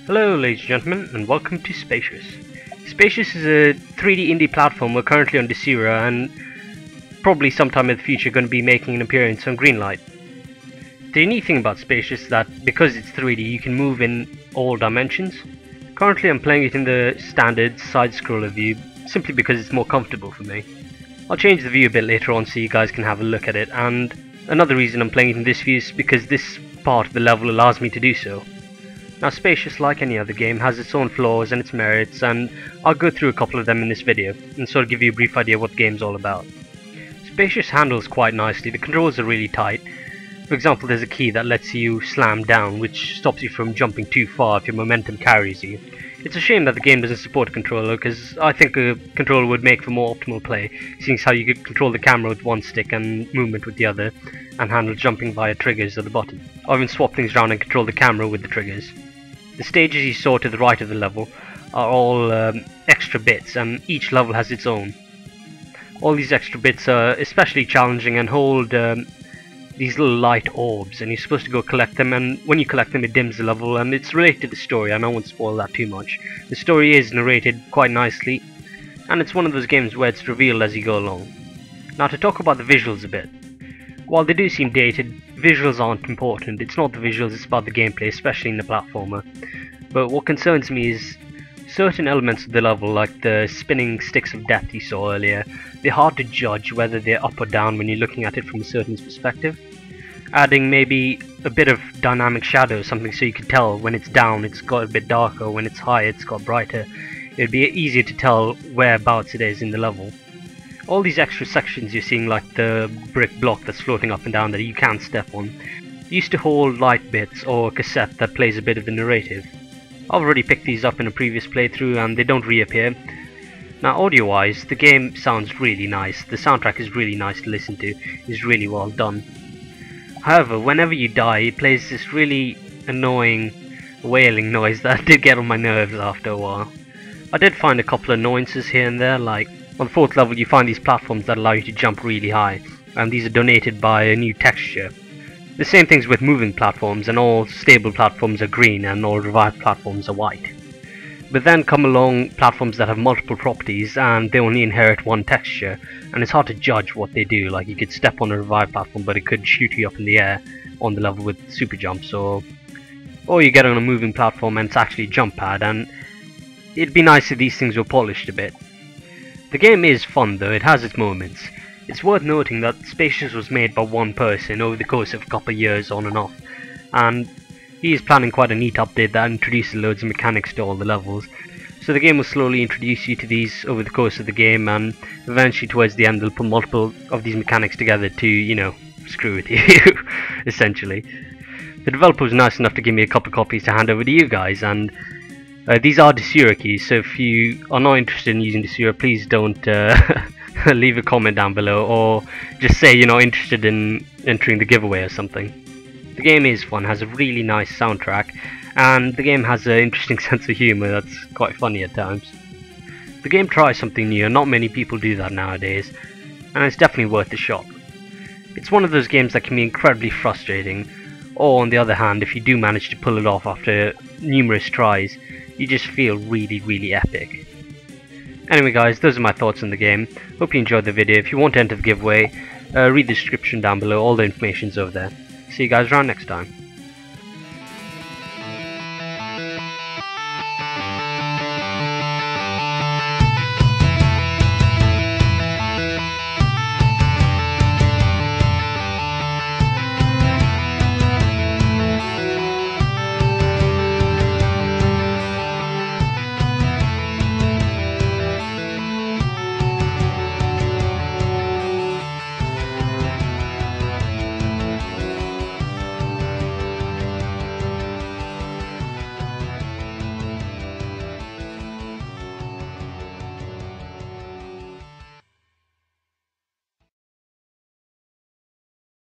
Hello ladies and gentlemen, and welcome to Spacious. Spacious is a 3D indie platformer currently on Desura and probably sometime in the future going to be making an appearance on Greenlight. The unique thing about Spacious is that because it's 3D you can move in all dimensions. Currently I'm playing it in the standard side-scroller view simply because it's more comfortable for me. I'll change the view a bit later on so you guys can have a look at it, and another reason I'm playing it in this view is because this part of the level allows me to do so. Now Spacious, like any other game, has its own flaws and its merits, and I'll go through a couple of them in this video and sort of give you a brief idea what the game's all about. Spacious handles quite nicely, the controls are really tight. For example, there's a key that lets you slam down, which stops you from jumping too far if your momentum carries you. It's a shame that the game doesn't support a controller, because I think a controller would make for more optimal play, seeing as how you could control the camera with one stick and movement with the other, and handle jumping via triggers at the bottom. Or even swap things around and control the camera with the triggers. The stages you saw to the right of the level are all extra bits, and each level has its own. All these extra bits are especially challenging and hold these little light orbs, and you're supposed to go collect them, and when you collect them it dims the level, and it's related to the story, and I won't spoil that too much. The story is narrated quite nicely, and it's one of those games where it's revealed as you go along. Now to talk about the visuals a bit. While they do seem dated, visuals aren't important. It's not the visuals, it's about the gameplay, especially in the platformer. But what concerns me is certain elements of the level, like the spinning sticks of death you saw earlier. They're hard to judge whether they're up or down when you're looking at it from a certain perspective. Adding maybe a bit of dynamic shadow or something so you can tell when it's down it's got a bit darker, when it's high it's got brighter. It'd be easier to tell whereabouts it is in the level. All these extra sections you're seeing, like the brick block that's floating up and down that you can't step on, used to hold light bits or a cassette that plays a bit of the narrative. I've already picked these up in a previous playthrough and they don't reappear. Now audio wise, the game sounds really nice, the soundtrack is really nice to listen to, it's really well done. However, whenever you die it plays this really annoying wailing noise that did get on my nerves after a while. I did find a couple of annoyances here and there, like on the 4th level you find these platforms that allow you to jump really high, and these are donated by a new texture. The same thing's with moving platforms, and all stable platforms are green and all revived platforms are white. But then come along platforms that have multiple properties and they only inherit one texture, and it's hard to judge what they do. Like you could step on a revived platform but it could shoot you up in the air on the level with super jumps, or you get on a moving platform and it's actually a jump pad, and it'd be nice if these things were polished a bit. The game is fun though, it has its moments. It's worth noting that Spacious was made by one person over the course of a couple of years on and off, and he is planning quite a neat update that introduces loads of mechanics to all the levels. So the game will slowly introduce you to these over the course of the game, and eventually towards the end they'll put multiple of these mechanics together to, you know, screw with you, essentially. The developer was nice enough to give me a couple of copies to hand over to you guys, and these are Desura keys, so if you are not interested in using Desura, please don't leave a comment down below, or just say you're not interested in entering the giveaway or something. The game is fun, has a really nice soundtrack, and the game has an interesting sense of humour that's quite funny at times. The game tries something new, and not many people do that nowadays, and it's definitely worth a shot. It's one of those games that can be incredibly frustrating, or on the other hand, if you do manage to pull it off after numerous tries, you just feel really epic. Anyway guys, those are my thoughts on the game. Hope you enjoyed the video. If you want to enter the giveaway, read the description down below, all the information's over there. See you guys around next time.